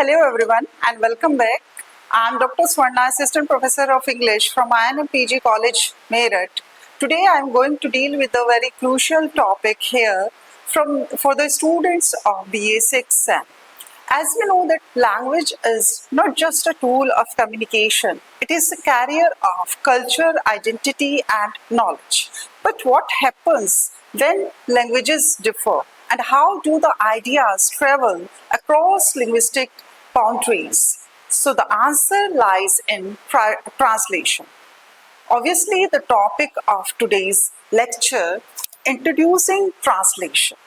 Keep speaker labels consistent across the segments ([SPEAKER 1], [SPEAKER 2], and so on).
[SPEAKER 1] Hello everyone and welcome back. I am Dr. Swarna, Assistant Professor of English from INM PG College, MEERUT. Today I am going to deal with a very crucial topic here for the students of BA 6 SEM. As we know that language is not just a tool of communication, it is a carrier of culture, identity and knowledge. But what happens when languages differ and how do the ideas travel across linguistic boundaries? So the answer lies in translation. Obviously, the topic of today's lecture, introducing translation.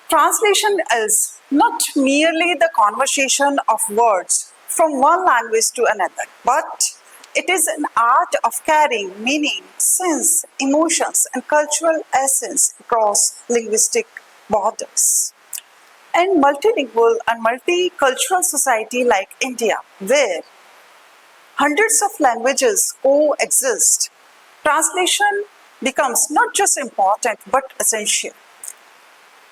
[SPEAKER 1] Translation is not merely the conversation of words from one language to another, but it is an art of carrying meaning, sense, emotions, and cultural essence across linguistic borders. In multilingual and multicultural society like India, where hundreds of languages coexist, translation becomes not just important but essential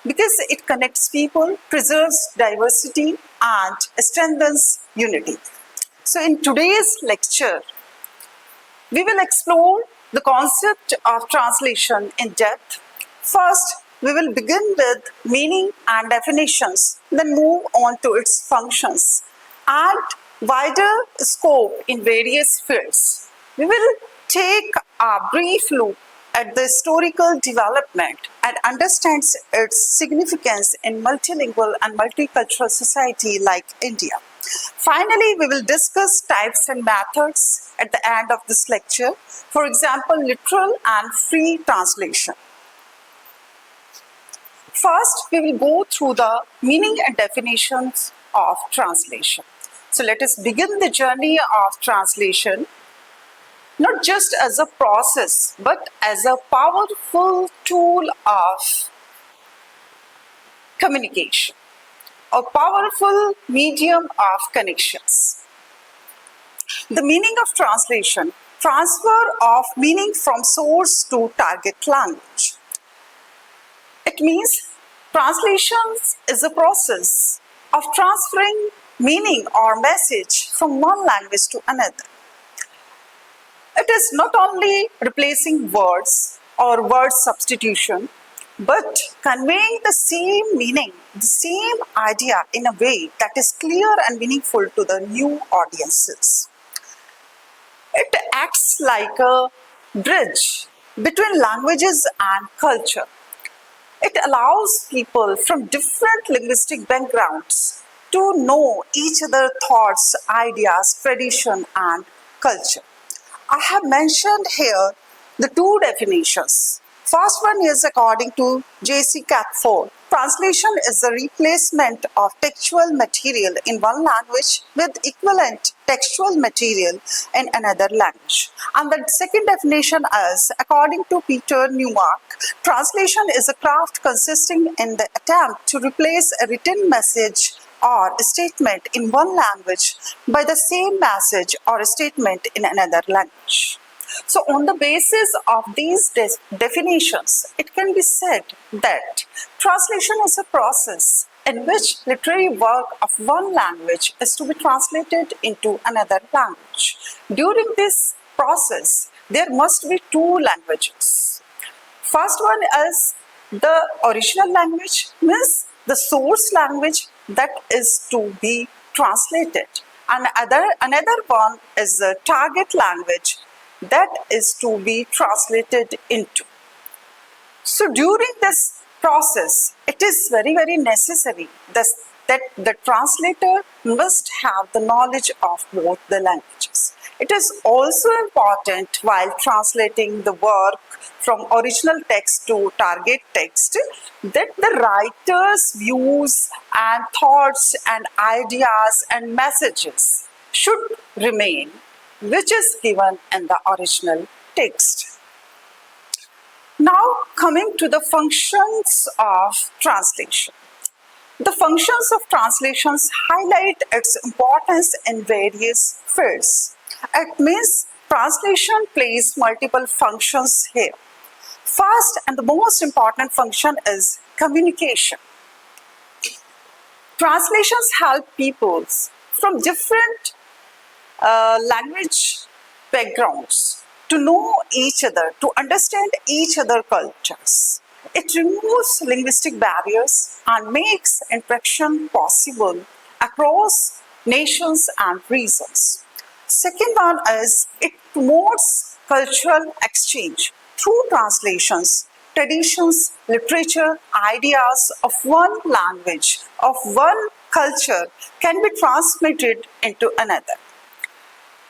[SPEAKER 1] because it connects people, preserves diversity, and strengthens unity. So in today's lecture, we will explore the concept of translation in depth. First, we will begin with meaning and definitions, then move on to its functions and wider scope in various fields. We will take a brief look at the historical development and understand its significance in multilingual and multicultural society like India. Finally, we will discuss types and methods at the end of this lecture, for example, literal and free translation. First, we will go through the meaning and definitions of translation. So let us begin the journey of translation, not just as a process, but as a powerful tool of communication, a powerful medium of connections. The meaning of translation, transfer of meaning from source to target language. It means translations is a process of transferring meaning or message from one language to another. It is not only replacing words or word substitution, but conveying the same meaning, the same idea in a way that is clear and meaningful to the new audiences. It acts like a bridge between languages and culture. It allows people from different linguistic backgrounds to know each other's thoughts, ideas, tradition, and culture. I have mentioned here the two definitions. First one is according to J.C. Catford. Translation is the replacement of textual material in one language with equivalent textual material in another language. And the second definition is, according to Peter Newmark, translation is a craft consisting in the attempt to replace a written message or a statement in one language by the same message or a statement in another language. So on the basis of these definitions, it can be said that translation is a process in which literary work of one language is to be translated into another language. During this process, there must be two languages. First one is the original language, means the source language that is to be translated. And another one is the target language that is to be translated into. So during this process, it is very, very necessary that the translator must have the knowledge of both the languages. It is also important while translating the work from original text to target text that the writer's views and thoughts and ideas and messages should remain, which is given in the original text. Now coming to the functions of translation. The functions of translations highlight its importance in various fields. It means translation plays multiple functions here. First and the most important function is communication. Translations help peoples from different language backgrounds to know each other, to understand each other cultures. It removes linguistic barriers and makes interaction possible across nations and regions. Second one is it promotes cultural exchange through translations. Traditions, literature, ideas of one language, of one culture can be transmitted into another,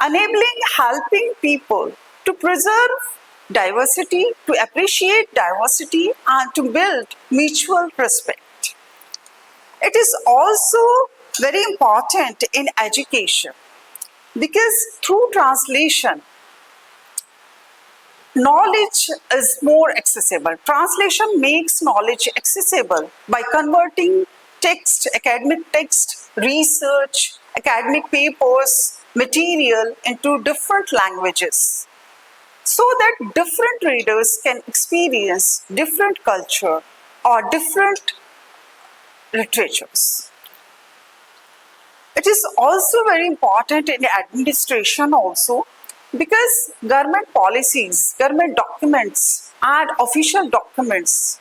[SPEAKER 1] enabling helping people to preserve diversity, to appreciate diversity, and to build mutual respect. It is also very important in education because through translation, knowledge is more accessible. Translation makes knowledge accessible by converting text, academic text, research, academic papers, material into different languages so that different readers can experience different culture or different literatures. It is also very important in administration also because government policies, government documents and official documents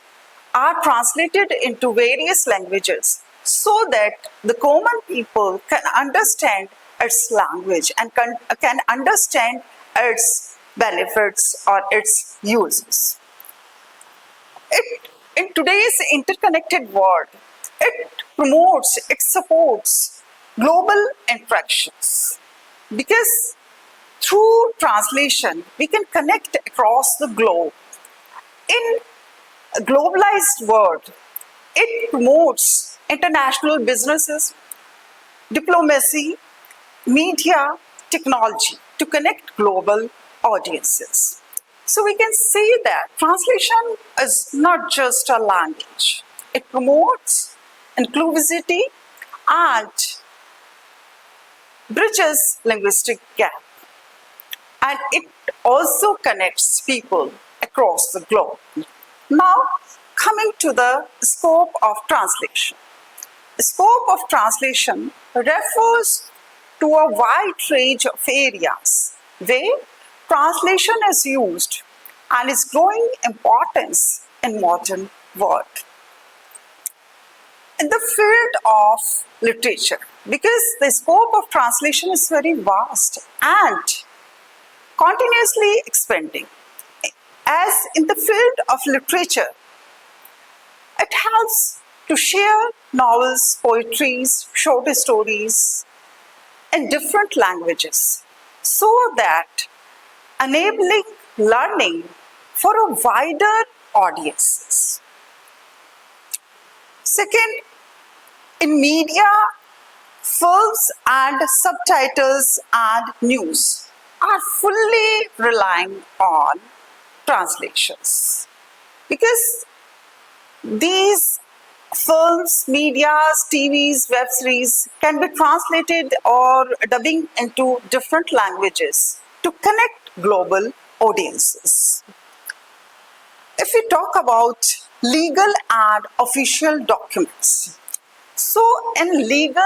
[SPEAKER 1] are translated into various languages so that the common people can understand its language and can understand its benefits or its uses. In today's interconnected world, it promotes, it supports global interactions because through translation, we can connect across the globe. In a globalized world, it promotes international businesses, diplomacy, media, technology to connect global audiences. So we can say that translation is not just a language. It promotes inclusivity and bridges linguistic gap. And it also connects people across the globe. Now, coming to the scope of translation. The scope of translation refers to a wide range of areas where translation is used and is growing importance in modern world. In the field of literature, because the scope of translation is very vast and continuously expanding. As in the field of literature, it helps to share novels, poetries, short stories in different languages so that enabling learning for a wider audiences. Second, in media, films and subtitles and news are fully relying on translations because these films, medias, TVs, web series can be translated or dubbing into different languages to connect global audiences. If we talk about legal and official documents, so in legal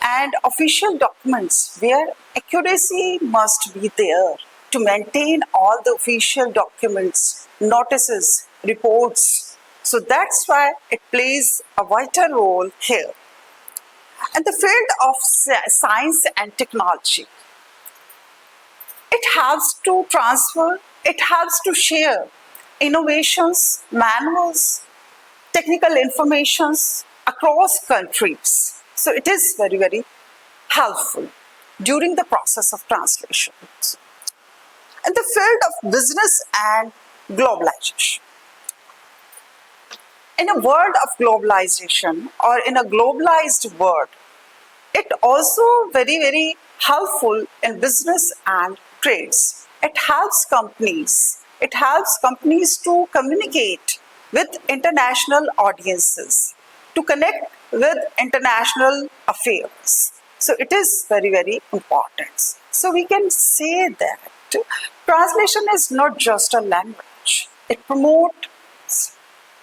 [SPEAKER 1] and official documents where accuracy must be there to maintain all the official documents, notices, reports. So that's why it plays a vital role here. In the field of science and technology, it helps to transfer, it helps to share innovations, manuals, technical informations across countries. So it is very, very helpful during the process of translation. In the field of business and globalization, in a world of globalization or in a globalized world, it also very, very helpful in business and trades. It helps companies to communicate with international audiences, to connect with international affairs. So it is very, very important. So we can say that translation is not just a language. It promotes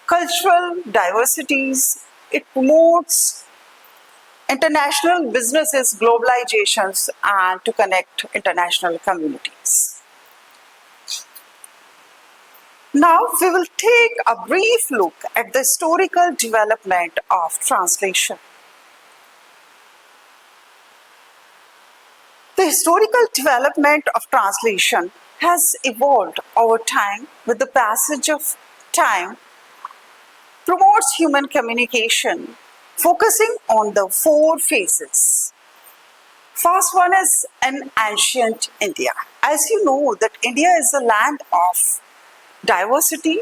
[SPEAKER 1] cultural diversities. It promotes international businesses, globalizations, and to connect international communities. Now we will take a brief look at the historical development of translation. The historical development of translation has evolved over time with the passage of time, promotes human communication, focusing on the four phases. First one is an ancient India. As you know that India is a land of diversity,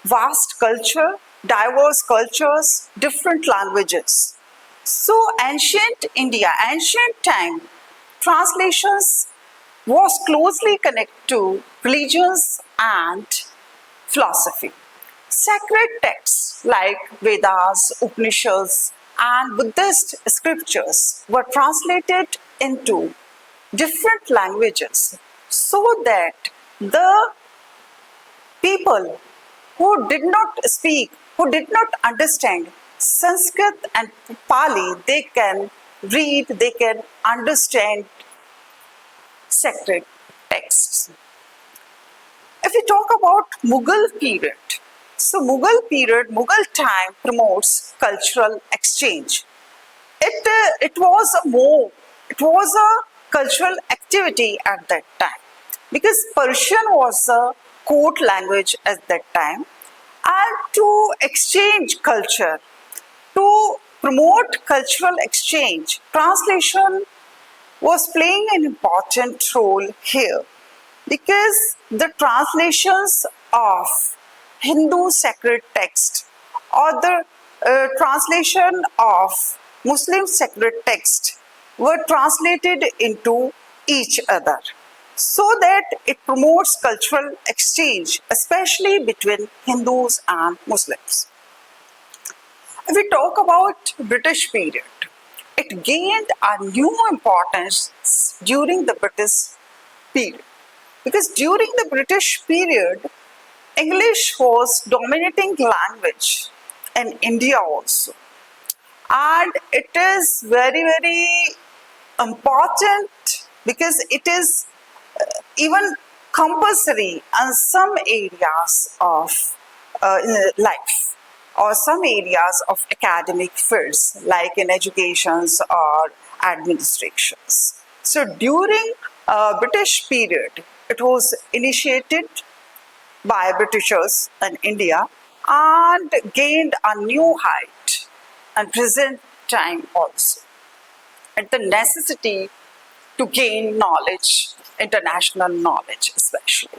[SPEAKER 1] vast culture, diverse cultures, different languages. So ancient India, ancient time, translations was closely connected to religions and philosophy. Sacred texts like Vedas, Upanishads, and Buddhist scriptures were translated into different languages so that the people who did not speak, who did not understand Sanskrit and Pali, they can read, they can understand sacred texts. If we talk about Mughal period, so Mughal time promotes cultural exchange. It was a cultural activity at that time because Persian was a court language at that time, and to exchange culture, to promote cultural exchange, translation was playing an important role here because the translations of Hindu sacred text or the translation of Muslim sacred text were translated into each other so that it promotes cultural exchange, especially between Hindus and Muslims. If we talk about British period, it gained a new importance during the British period. Because during the British period, English was dominating language in India also. And it is very, very important because it is even compulsory in some areas of life or some areas of academic fields like in educations or administrations. So during British period, it was initiated by Britishers in India and gained a new height and present time also. And the necessity to gain knowledge, international knowledge especially.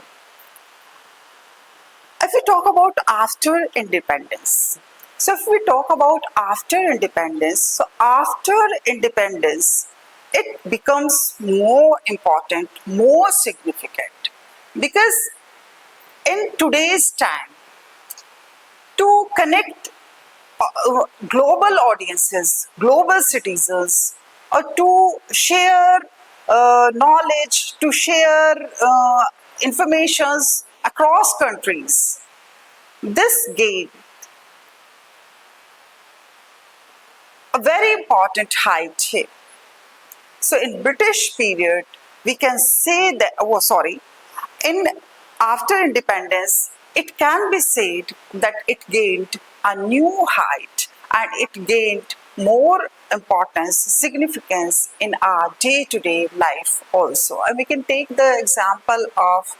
[SPEAKER 1] If we talk about after independence, so if we talk about after independence, so after independence, it becomes more important, more significant because in today's time, to connect global audiences, global citizens, or to share knowledge, to share informations across countries, this gained a very important height here. So in British period, we can say that, in after independence, it can be said that it gained a new height and it gained more importance, significance in our day-to-day life also. And we can take the example of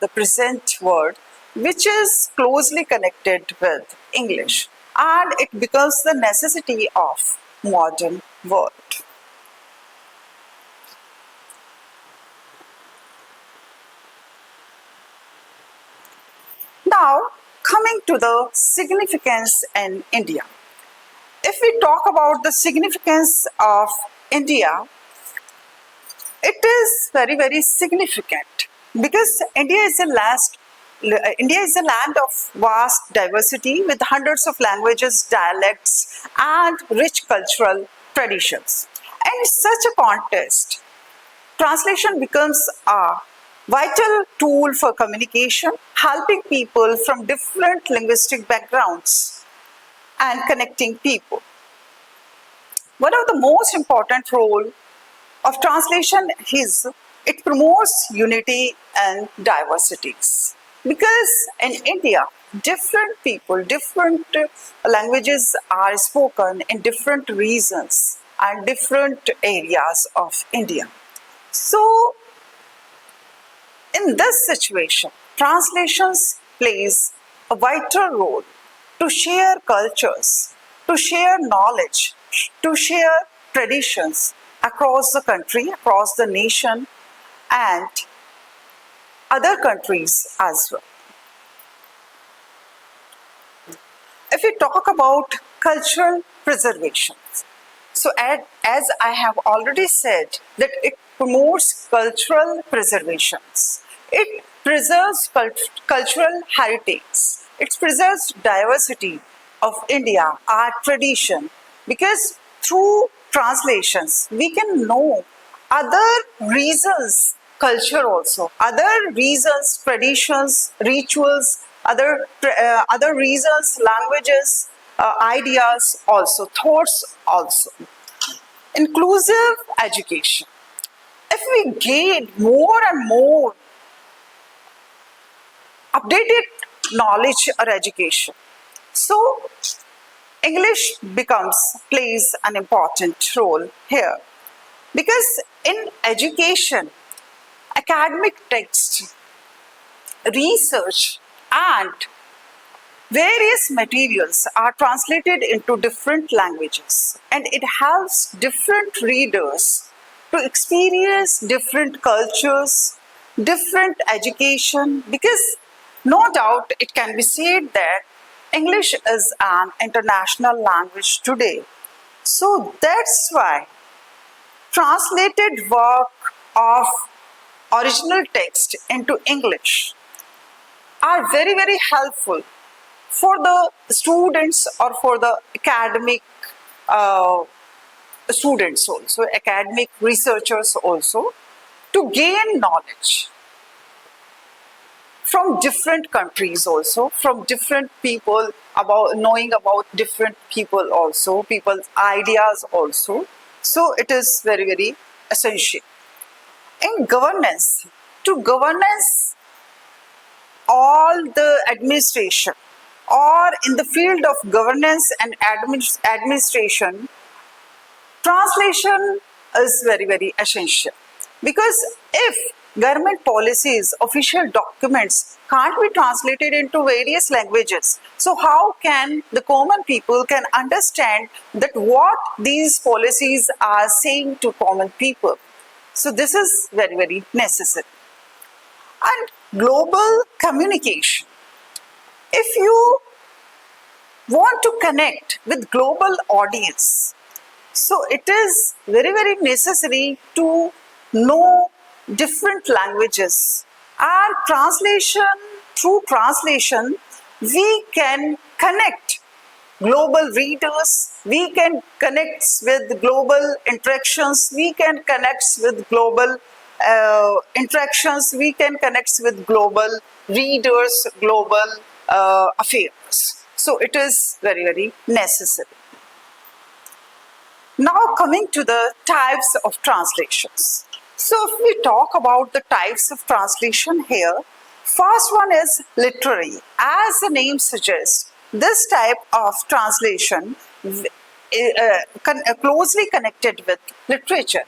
[SPEAKER 1] the present word, which is closely connected with English, and it becomes the necessity of modern world. Now, coming to the significance in India. If we talk about the significance of India, it is very, very significant because India is a land of vast diversity with hundreds of languages, dialects, and rich cultural traditions. And in such a context, translation becomes a vital tool for communication, helping people from different linguistic backgrounds and connecting people. One of the most important role of translation is it promotes unity and diversities. Because in India, different people, different languages are spoken in different regions and different areas of India. So, in this situation, translations plays a vital role to share cultures, to share knowledge, to share traditions across the country, across the nation, and other countries as well. If we talk about cultural preservation, so as I have already said that it promotes cultural preservations. It preserves cultural heritage. It preserves diversity of India, our tradition, because through translations we can know other reasons culture also, other reasons traditions, rituals, other reasons languages, ideas also, thoughts also. Inclusive education. If we gain more and more updated knowledge or education, so English plays an important role here. Because in education, academic text, research, and various materials are translated into different languages, and it helps different readers to experience different cultures, different education, because no doubt it can be said that English is an international language today. So that's why translated work of original text into English are very, very helpful for the students or for the academic uh, students also, academic researchers also, to gain knowledge from different countries also, from different people, about knowing about different people also, people's ideas also. So it is very, very essential. In governance, to governance all the administration, or in the field of governance and administration, translation is very, very essential. Because if government policies, official documents can't be translated into various languages, so how can the common people can understand that what these policies are saying to common people? So this is very, very necessary. And global communication. If you want to connect with global audience, so it is very, very necessary to know different languages. And translation, through translation, we can connect global readers, we can connect with global interactions, we can connect with global interactions, we can connect with global readers, global affairs. So it is very, very necessary. Now coming to the types of translations. So if we talk about the types of translation here, first one is literary. As the name suggests, this type of translation closely connected with literature,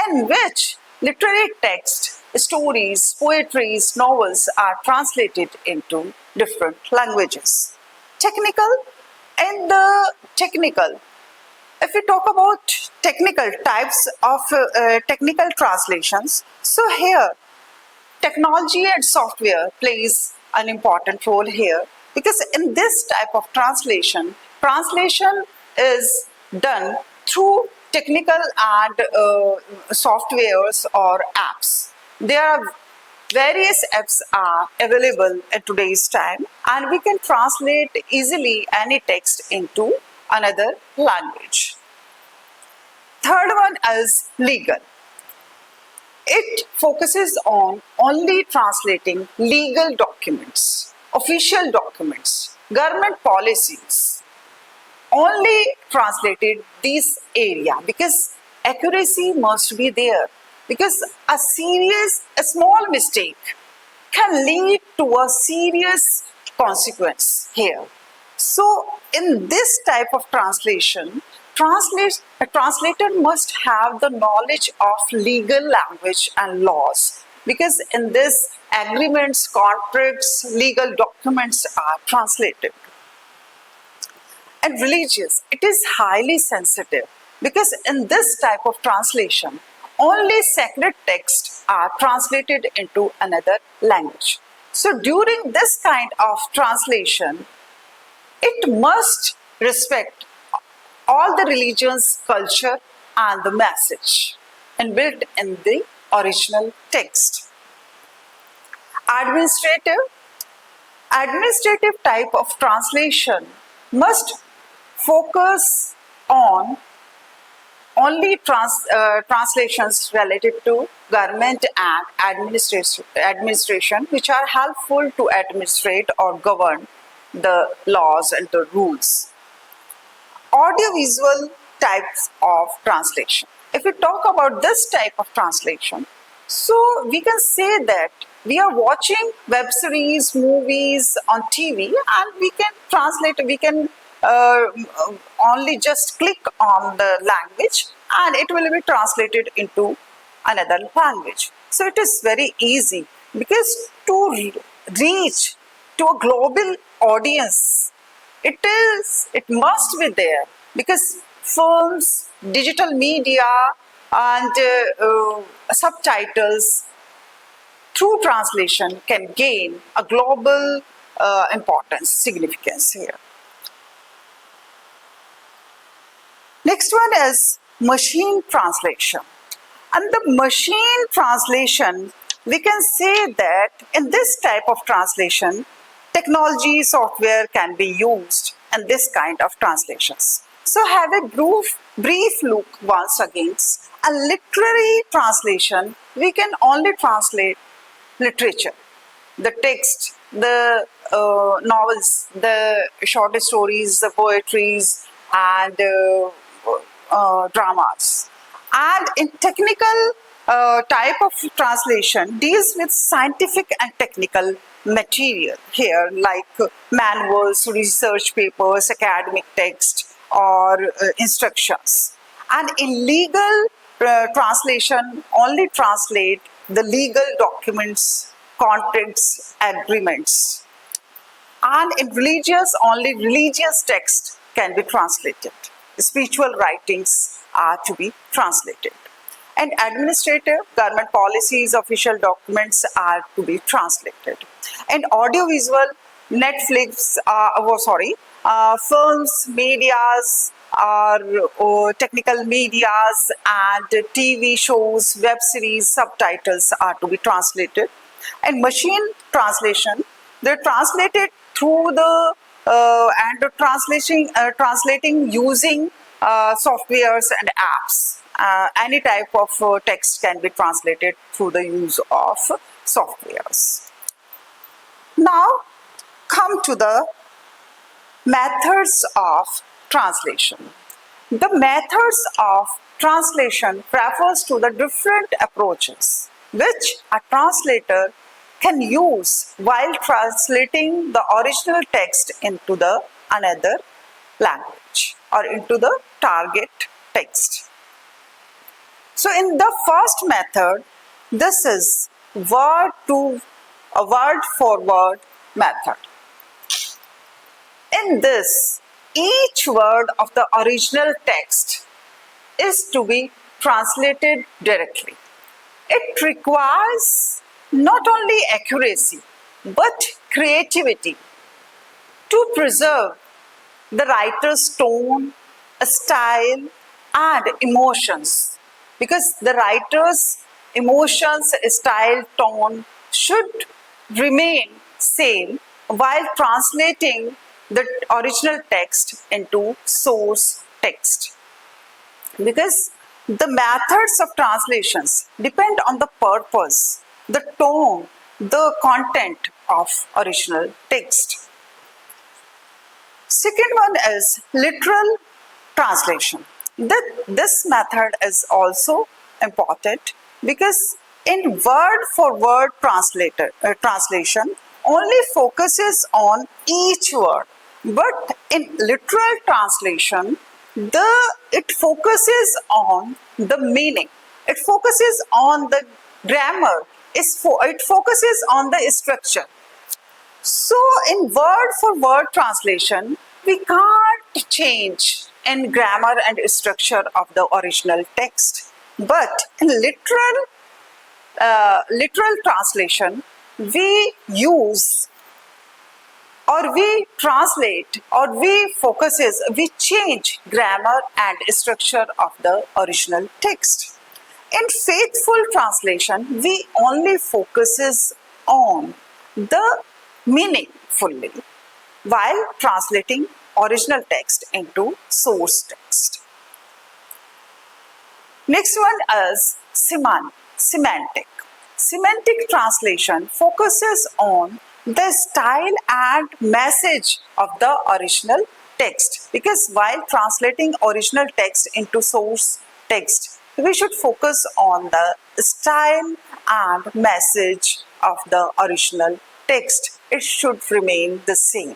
[SPEAKER 1] in which literary text, stories, poetries, novels are translated into different languages. Technical, and the technical, if we talk about technical types of technical translations, so here technology and software plays an important role here, because in this type of translation, translation is done through technical and softwares or apps. There are various apps are available at today's time, and we can translate easily any text into another language. Third one is legal. It focuses on only translating legal documents, official documents, government policies, only translated this area because accuracy must be there, because a small mistake can lead to a serious consequence here. So in this type of translation, a translator must have the knowledge of legal language and laws, because in this agreements, contracts, legal documents are translated. And religious, it is highly sensitive, because in this type of translation, only sacred texts are translated into another language. So during this kind of translation, it must respect all the religion's culture and the message inbuilt in the original text. Administrative type of translation must focus on only translations related to government and administration, which are helpful to administrate or govern the laws and the rules. Audiovisual types of translation. If we talk about this type of translation, so we can say that we are watching web series, movies on TV, and we can translate, we can only just click on the language and it will be translated into another language. So it is very easy, because to reach to a global audience, it must be there, because films, digital media, and subtitles through translation can gain a global importance, significance here. Next one is machine translation. And the machine translation, we can say that in this type of translation, technology, software can be used in this kind of translations. So have a brief look once again. A literary translation, we can only translate literature, the text, the novels, the short stories, the poetries, and dramas. And in technical type of translation deals with scientific and technical material here, like manuals, research papers, academic text, or instructions. And in legal translation, only translate the legal documents, contracts, agreements. And in religious, only religious text can be translated. Spiritual writings are to be translated. And administrative, government policies, official documents are to be translated. And audiovisual, Netflix, films, medias, or technical medias, and TV shows, web series, subtitles are to be translated. And machine translation, they're translated through the translating using softwares and apps. Any type of text can be translated through the use of softwares. Now, come to the methods of translation. The methods of translation refers to the different approaches which a translator can use while translating the original text into the another language or into the target text. So in the first method, this is word for word method. In this, each word of the original text is to be translated directly. It requires not only accuracy but creativity to preserve the writer's tone, style, and emotions, because the writer's emotions, style, tone should remain same while translating the original text into source text, because the methods of translations depend on the purpose, the tone, the content of original text. Second one is literal translation. This method is also important because in word for word translation only focuses on each word, but in literal translation it focuses on the meaning, it focuses on the grammar, it focuses on the structure. So in word for word translation, we can't change in grammar and structure of the original text. But in literal translation, we use or we translate or we change grammar and structure of the original text. In faithful translation, we only focuses on the meaning fully while translating original text into source text. Next one is semantic. Semantic translation focuses on the style and message of the original text, because while translating original text into source text, we should focus on the style and message of the original text. It should remain the same.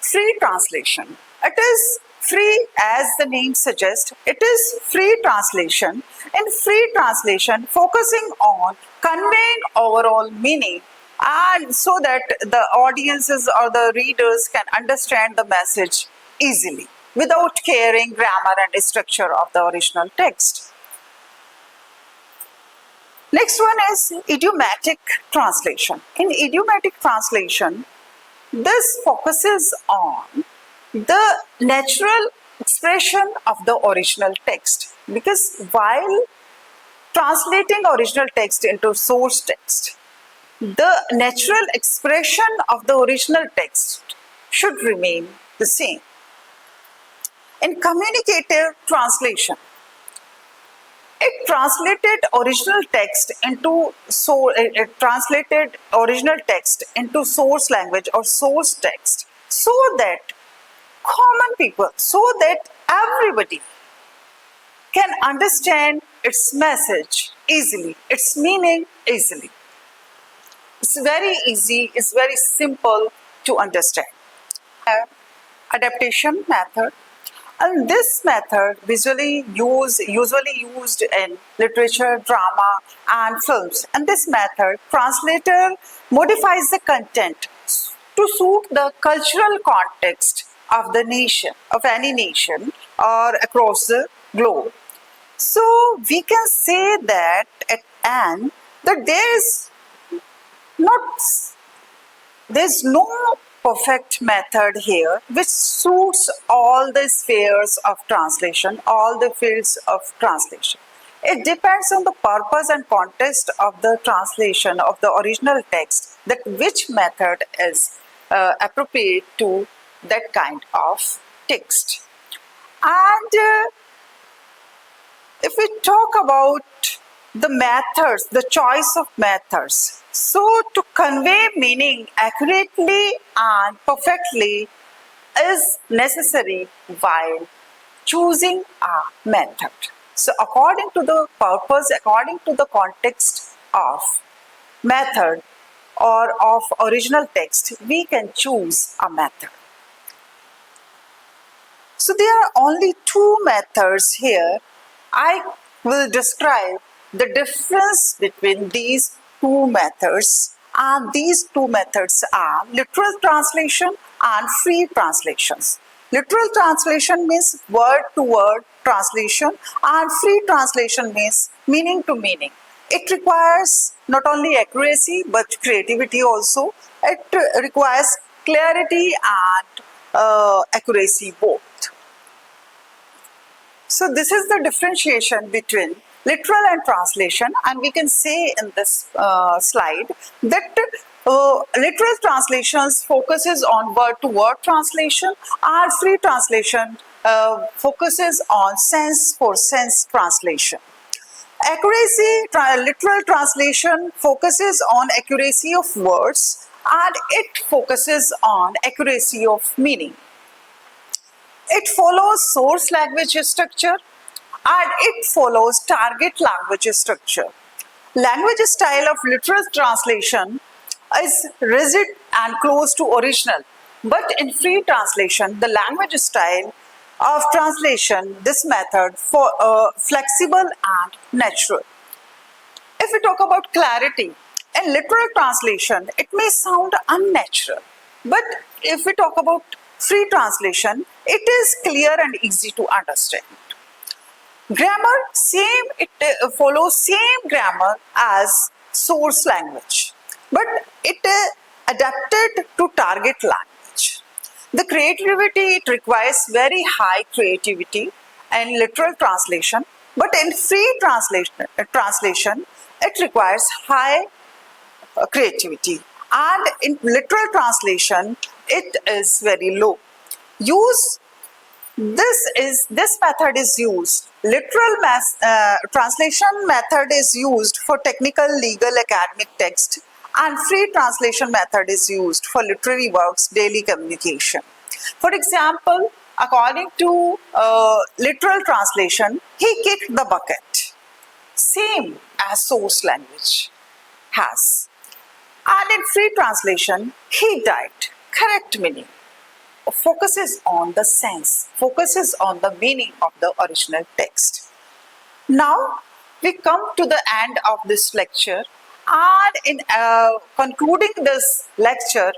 [SPEAKER 1] Free translation. It is free as the name suggests. It is free translation. In free translation, focusing on conveying overall meaning and so that the audiences or the readers can understand the message easily without caring grammar and structure of the original text. Next one is idiomatic translation. In idiomatic translation, this focuses on the natural expression of the original text, because while translating original text into source text, the natural expression of the original text should remain the same. In communicative translation, it translated original text into source language or source text so that common people, so that everybody can understand its message easily, its meaning easily. It's very easy, it's very simple to understand. Adaptation method. And this method usually used in literature, drama, and films. And this method, translator modifies the content to suit the cultural context of the nation, of any nation, or across the globe. So we can say that at end that there's no perfect method here which suits all the spheres of translation, all the fields of translation. It depends on the purpose and context of the translation of the original text, that which method is appropriate to that kind of text. And if we talk about the methods, the choice of methods, so to convey meaning accurately and perfectly is necessary while choosing a method. So according to the purpose, according to the context of method or of original text, we can choose a method. So there are only two methods here. I will describe the difference between these two methods, and these two methods are literal translation and free translations. Literal translation means word to word translation, and free translation means meaning to meaning. It requires not only accuracy but creativity also. It requires clarity and accuracy both. So this is the differentiation between literal and translation, and we can say in this slide that literal translations focuses on word-to-word translation, and free translation focuses on sense-for-sense translation. Accuracy, literal translation focuses on accuracy of words, and it focuses on accuracy of meaning. It follows source language structure and it follows target language structure. Language style of literal translation is rigid and close to original, but in free translation, the language style of translation, this method for flexible and natural. If we talk about clarity, in literal translation, it may sound unnatural, but if we talk about free translation, it is clear and easy to understand. Grammar, it follows same grammar as source language, but it adapted to target language. The creativity, it requires very high creativity in literal translation, but in free translation it requires high creativity, and in literal translation it is very low. This method is used. Literal translation method is used for technical, legal, academic text, and free translation method is used for literary works, daily communication. For example, according to literal translation, he kicked the bucket, same as source language has. And in free translation, he died, correct meaning. Focuses on the sense, focuses on the meaning of the original text. Now we come to the end of this lecture, and in concluding this lecture,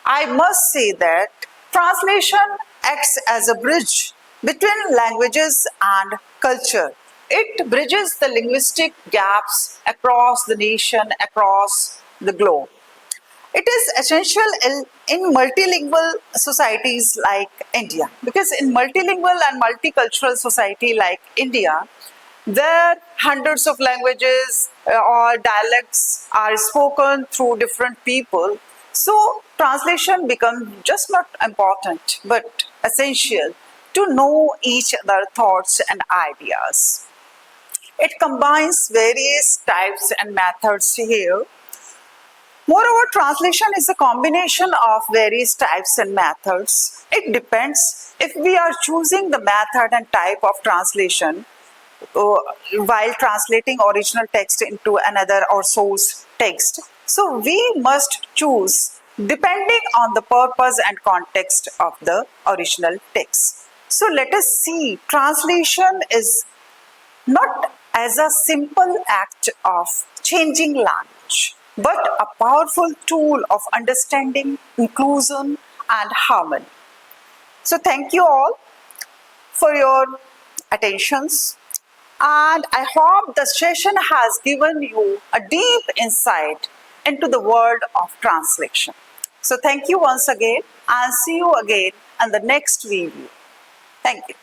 [SPEAKER 1] I must say that translation acts as a bridge between languages and culture. It bridges the linguistic gaps across the nation, across the globe. It is essential in multilingual societies like India, because in multilingual and multicultural society like India, where hundreds of languages or dialects are spoken through different people, so translation becomes just not important but essential to know each other's thoughts and ideas. It combines various types and methods here. Moreover, translation is a combination of various types and methods. It depends if we are choosing the method and type of translation while translating original text into another or source text. So we must choose depending on the purpose and context of the original text. So let us see, translation is not as a simple act of changing language, but a powerful tool of understanding, inclusion, and harmony. So thank you all for your attentions, and I hope the session has given you a deep insight into the world of translation. So thank you once again, and see you again in the next video. Thank you.